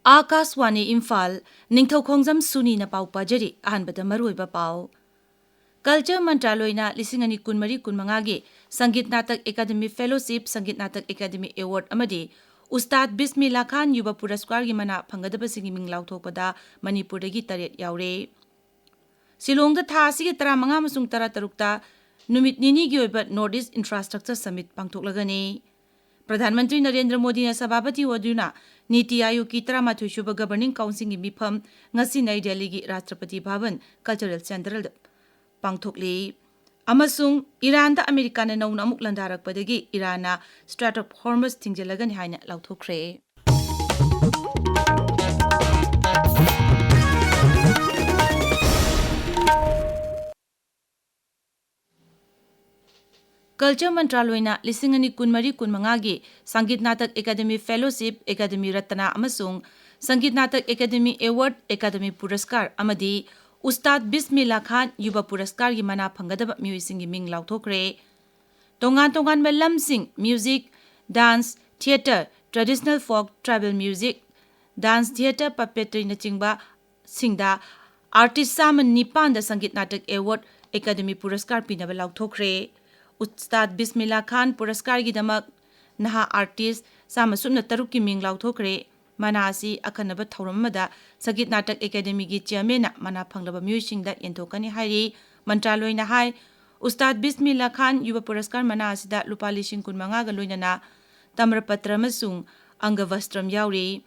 Akaswani Imphal, Ningthoukhongjam Suni na pau pajari ahanbada maruiba pau. Culture Mantraloyna lisingani kunmari kunmangagi Sangit Natak Academy Fellowship Sangit Natak Academy Award amadi Ustad Bismillah Khan Yuba Puraskar gi mana phangadaba singi ming lauthokpada Manipur dagi taret yaure. Silongda tha asigi 15 amasung 13 numit nini gi oiba Northeast Infrastructure Summit pangthoklagani. Pradhanmantri Narendra Modi na sababati waduna Niti Aayog ki 13 suba Governing Council gi mifam ngasi Nai Delhi gi Rashtrapati Bhavan Cultural Central pangthokli. Amasung Iran da America na nauna amuk landarakpadagi Irana Strait of Hormuz tingjalagan haina lauthokre. Culture Mantraloyna lisingani kunmari kunmangagi Sangit Natak Academy Fellowship Academy Ratna amasung Sangit Natak Academy Award Academy Puraskar amadi Ustad Bismillah Khan Yuba Puraskar gi mana phangadaba music gi ming lauthokre. Tongan lamsing music, dance, theatre, traditional folk, tribal music, dance theatre, puppetry na chingba singda artist saman nipan da Sangit Natak Award Academy Puraskar pinaba lauthokre. Ustad Bismillah Khan Puraskar gi damak naha artist sama sumna taruk ki ming lauthokre. Manasi akanaba thauramada Sangit Natak Academy gi chairman na mana phanglaba music da yenthokani hairi Mantraloy na hai Ustad Bismillah Khan Yuba Puraskar manasida lupa lising kunmanga ga loinana tamrapatra masung angavastram yauri.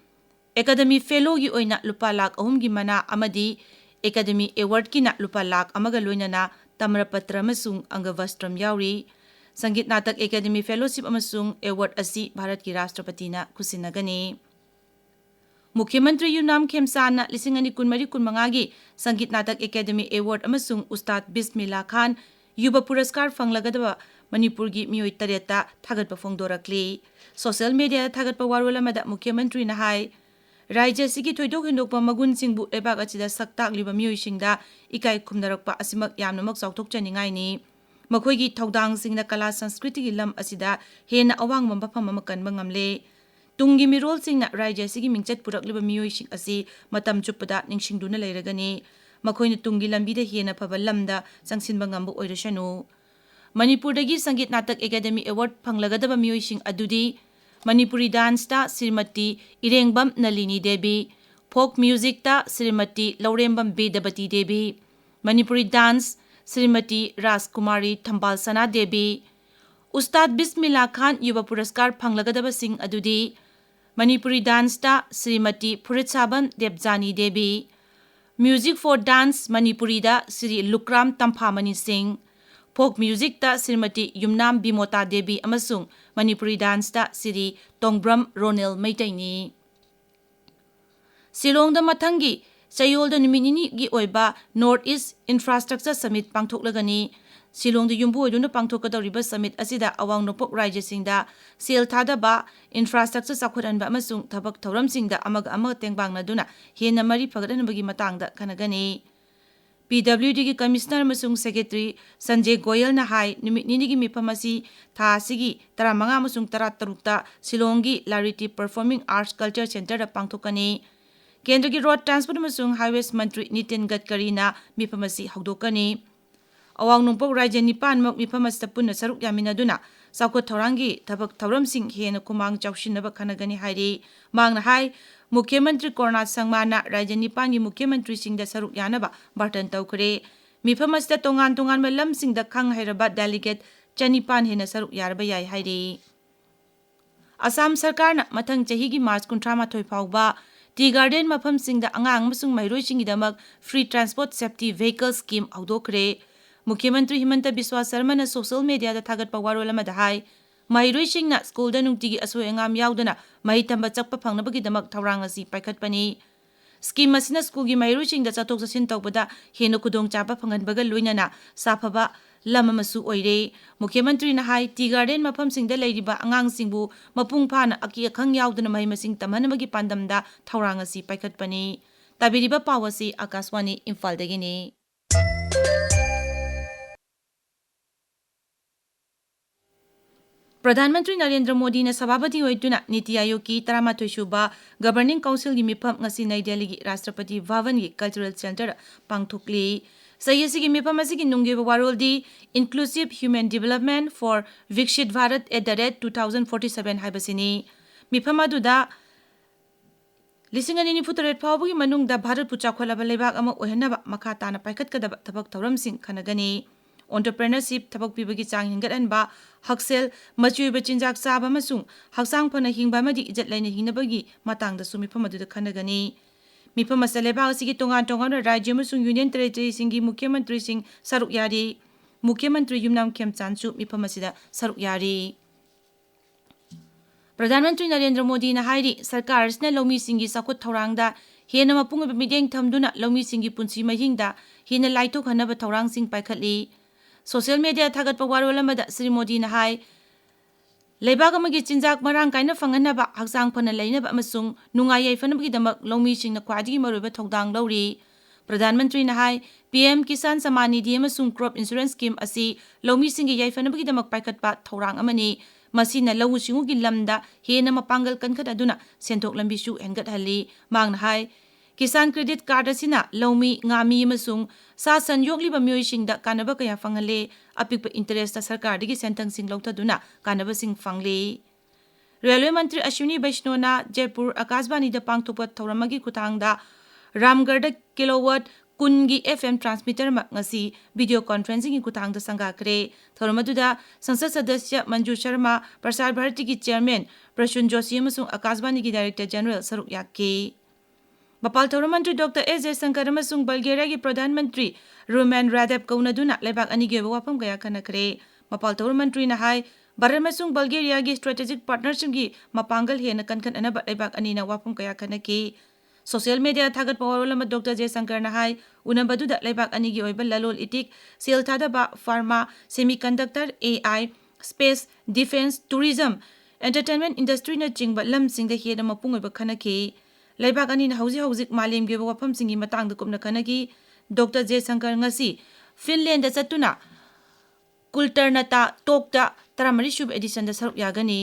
Academy Fellow gi oina lupa lakh ahum gi mana amadi Academy Award ki na lupa lakh amaga loinana tamrapatra masung angavastram yauri. Sangit Natak Academy Fellowship amasung award asi Bharat ki Rashtrapati na kusinagani. Mukhyamantri Yunam Khemsana lisingani kunmari kunmangagi Sangit Natak Academy Award amasung Ustad Bismillah Khan Yuba Puraskar fanglagadaba Manipur gi mioi tareta thagatpa phongdorakli. Social media thagatpa warwala mada Mukhyamantri na hai Raija sigi thoidok hindokpa magun singbu lebak achida saktak liba mioi singda ikai khumnarakpa asimak yamnamak chauthok chaningai ni. Makhoigi thaudang singna kala sanskriti gi lam asida hena awang mambafam amakanba ngamle. Tungi mirol singna Raija sigi mingchat purak liba mioi sing asi matam chuppada ningsingduna leiragani. Makhoina tungi lambida hena phaba lamda sangsinba ngambu oirashanu. Manipur dagi Sangit Natak Academy Award phanglagadaba mioi sing adudi Manipuri dance ta Srimati Wahengbam Nalini Devi, folk music ta Srimati Laurembam Bedabati Devi, Manipuri dance Srimati Rajkumari Thambal Sana Devi. Ustad Bismillah Khan Yuba Puraskar phanglagadaba sing adudi Manipuri dance ta Srimati Puritsaban Debjani Devi, Music for Dance Manipuri da Sri Lukram Tamphamani Singh, folk music ta Srimati Yumnam Bimota Devi amasung Manipuri dance ta Sri Tongbram Ronel Maitaini. Silongda mathangi Sayolda numinini gi oiba Northeast Infrastructure Summit pangthoklagani. Silongda yumbu oiduna pangthokadoriba summit asida awang nopok raija singda sel thadaba infrastructure sakhuranba amasung thabak thauram singda amaga tengbangna duna hena mari phagadhanabagi matangda kanagani. PWD ki Commissioner masung Secretary Sanjay Goyal na hai numit nini gi mipamasi tha sigi 15 masung 13 ta Silongi Larity Performing Arts Culture Center da pangthokani. Kendra ki Road Transport masung Highways Mantri Nitin Gadkari na mipamasi hawdokani. Awang nungpok Raja Nipan mak mipamasi punna saruk yamina duna sakot thorangi thabak thauram sing hena kumang chawshinaba kanagani hairi mangna hai Mukhyamantri Kornath Sangmana Raja Nipan gi Mukhyamantri singda saruk yanaba bartan tawkre. Miphamasda tongan malam singda khang hairaba delegate Chanipan hena saruk yaraba yai hairi. Assam Sarkar na mathang chahi gi March 18 phawba Tea Garden mafam singda angang masung mairoi singidamak free transport safety vehicle scheme hawdokre. Mukhyamantri Himanta Biswa Sarma na social media da thagat pawarwala madahai Mairoi singna school da nungtigi asoi angam yaudana mahi tamba chakpa phangnabagi damak thaurang asi paikhatpani. Scheme asina school gi mairoi singda chatok chasin tawbada hena kudong chapa phanganbaga loinana safaba lam amasu oire. Mukhyamantri na hai Tea Garden mafam singda leiriba angang singbu mapung phana aki akhang yaudana mahi masing tamhanabagi pandamda thaurang asi paikhatpani. Tabiriba pawasi Akaswani Imphal dagini. प्रधानमंत्री नरेंद्र मोदी ने सभापति होइतुना नीति आयोग की 13 सुबा governing council की मिफम ngasi नई दिल्ली की राष्ट्रपति भवन की cultural centre पांगथोकली सही की मिफम की नुंगे वारोलदी इंक्लूसिव ह्यूमन डेवलपमेंट फॉर विकसित भारत @2047 हाइबसिनी मिफम अदुदा लिसिंग अनि फुतरेट फावबगी मनुंगदा भारत पुचाखोलाबा लेबाक अमा ओहनबा मखा ताना पाइखतकदबा थबक थौरमसिंग खनगनी entrepreneurship थबक पिबगी चांग हिंगदनबा हक्सेल मचुइबा चिंजाक चाबा अमसुंग हक्सांग फना हिंगबा अमदि इज्जत लैना हिंगनबगी मतांगदसु मिफम अदुदा खनगनी मिफम असे लेबाक असिगी तोंगान तोंगान राज्य अमसुंग यूनियन टेरिटरी सिंगी मुख्यमंत्री सिंह सरुक यारी मुख्यमंत्री युमनाम खेमचांसु मिफम असिदा सरुक यारी प्रधानमंत्री नरेंद्र मोदी ने हाइरी सरकार ने लौमी सिंगी साखुत थौरांगदा हेन मपुंग मिदेंग थमदुना लौमी सिंगी पुंसी महिंगदा हेन लाइथोक हनब थौरांग सिंग पाइखतली सोशल मीडिया थागत वारोल अमदा श्री मोदी ने हाई लेबाग अमगी चिंजाक मरांग काइना फंगनबा हक्सांग फना लैनबा अमसुंग नुंगाई याइफनबगीदमक लौमी सिंगना ख्वाइदगी मरुबा थौदांग लौरी प्रधानमंत्री ने हाई पीएम किसान Samman Nidhi अमसुंग crop insurance scheme असि लौमी सिंगी याइफनबगीदमक पाइखतपा थौरांग अमनी मसीना लौ सिंगुगी लमदा हेन मपांगल कनखदुना सेंथोक लंबिसु हेंगतहली मांगना हाई किसान क्रेडिट कार्ड असिना लौमी ngaमी अमसुंग सा सन योगलिबा म्योइसिंगदा कानबा कया फंगले अपिक इंटरेस्ट सरकार दिगी सेंथंग सिंग लौथदुना कानबा सिंग फंगले रेलवे मंत्री अश्विनी वैष्णोना जयपुर आकाशवाणी दा पांगथोप थौरमगी खुतांगदा रामगढ़ किलोवाट कुनगी FM transmitter ngasi video conferencing की खुतांगदा संगाखरे थौरमदुदा संसद सदस्य मंजू शर्मा प्रसार भारती की चेयरमैन प्रसून जोशी अमसुंग आकाशवाणी की डायरेक्टर जनरल सरुक याके मपाल थौर मंत्री डॉक्टर एस जयशंकर अमसुंग बल्गेरिया की प्रधानमंत्री रोमैन रादेव कौनदुना लेबाक अनिगे वाफम कया खनखरे मपाल थौर मंत्री ने हाई भारत अमसुंग बल्गेरिया की स्ट्रेटेजिक पार्टनरशिप की मपांगल हेन कनखन अनब लेबाक अनिना वाफम कया खनके सोशल मीडिया थागत पावरोल डॉक्टर जयशंकर ने हाई उनबदुदा लेबाक अनिगी ओइबा ललोल इटिक सेल थादबा pharma semiconductor AI space defence tourism entertainment industry न चिंगबा लमसिंग द हेन मपुंग ओइबा खनके लेबाक अनिना हौजिक हौजिक मालेमगे वाफम सिंगी मतंग कुमना खनगी डॉक्टर जयशंकर ngasi फिनलैंड दा चतुना कुलटरनता टोकता 13 सुब एडिशन दा सरुक यागनी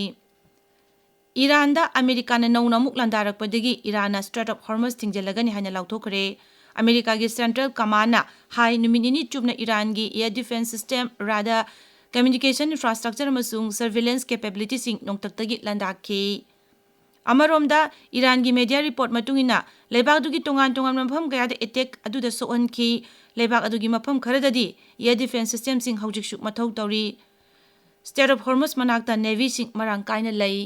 ईरान दा अमेरिका ने नौना मुक लंदारकपदगी ईरान स्ट्रेट ऑफ हॉर्मस थिंगजलगनी हाइना लाउथोखरे अमेरिका की सेंट्रल कमांड हाई नुमिनिनी चुबना ईरान की एयर डिफेंस सिस्टम राडा कम्युनिकेशन इंफ्रास्ट्रक्चर अमसुंग सर्विलेंस कैपेबिलिटी सिंग नोंगतकतगी लंदाखी अमरोमदा ईरान की मीडिया रिपोर्ट मतुंगिना लेबाक दुगी तोंगान तोंगान मफम गया दे अटैक अदुदा सोहनखी लेबाक अदुगी मफम खरददी एयर डिफेंस सिस्टम सिंग हौजिक मथौ तौरी स्टेट ऑफ हॉर्मस मनाक्ता नेवी सिंग मरांग कायना लई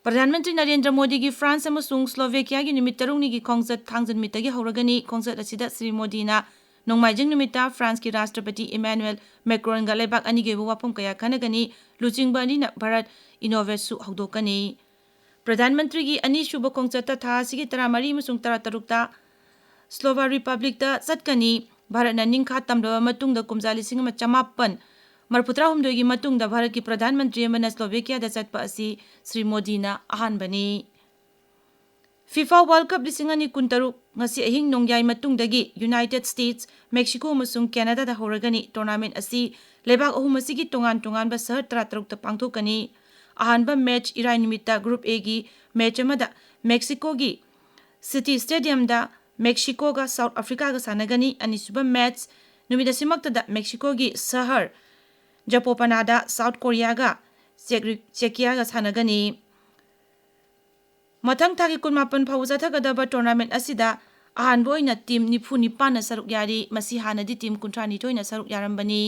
प्रधानमंत्री नरेंद्र मोदी की फ्रांस अमसुंग स्लोवेकिया की निमित तरुंगनी की खोंगजत थांगजन मितगी हौरगनी खोंगजत असिदा श्री मोदीना नोंमाइजिंग निमित्ता फ्रांस की राष्ट्रपति इमैनुअल मैक्रोन गा लेबाक अनिगे वाफम कया खनगनी लुचिंगबा अनिना भारत इनोवेट हौदोकनी प्रधानमंत्री की अनीसुब खोंगजत था सिगी 13 मसुंग 13 स्लोवा रिपब्लिक दा चटकनी भारत निंखा तमदबा मतुंगदा कुमजा 1994 मरफुत्रा हुमदोगी मतुंगदा भारत की प्रधानमंत्री अमना स्लोवेकिया दा चटपा असि श्री मोदीना अहानबनी FIFA World Cup 2023 ngasi ahing nongyai matungdagi United States Mexico अमसुंग कैनाडा दा होरगनी टूर्नामेंट असि लेबाक अहुम असिगी तोंगान तोंगान बा शहर 13 ता पांगथोकनी अहानबा मैच इराई निमित्ता ग्रुप ए की मैच अमदा मेक्सिको की सिटी स्टेडियम दा मेक्सिको का साउथ अफ्रीका का सानगनी अनिसुबा मैच निमित्ता सिमक्तदा मेक्सिको की शहर जपोपनादा साउथ कोरिया का चेकिया का सानगनी मथंग थागी 19 फाउ चथगदबा टूर्नामेंट असिदा अहानबा ओइना टीम 94 ना सरुक यारी मसी हानदी टीम 32 ना सरुक यारंबनी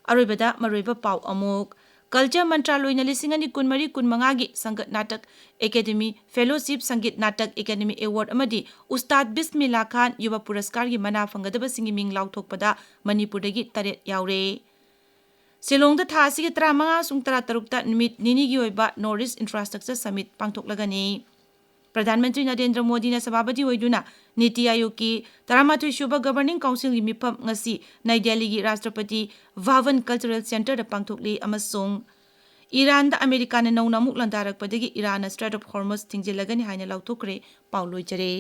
अरोइबदा मरोइबा पाउ अमुक कल्चर मंत्रालय ने 2023-25 की संगीत नाटक एकेडमी फेलोशिप संगीत नाटक एकेडमी अवार्ड अमदी उस्ताद बिस्मिल्ला खान युवा पुरस्कार की मना फंगदबा सिंगी मिंग लाउथोकपदा मणिपुरदगी 3 यावरे सिलोंग था 35-13 निमित निनीगी ओइबा नॉर्थ ईस्ट इंफ्रास्ट्रक्चर समिट पांगथोकलगनी प्रधानमंत्री नरेंद्र मोदी ने सभापति होइदुना नीति आयोग की 13 सुबा गवर्निंग काउंसिल की मिफम ngasi नई दिल्ली की Rashtrapati Bhavan cultural centre पांगथोकली अमसुंग Iran दा अमेरिका ने नौना मुक लंदारकपदगी ईरान स्ट्रेट ऑफ हॉर्मस थिंगजिलगनी हाइना लाउथोकरे पाउलोइजरे।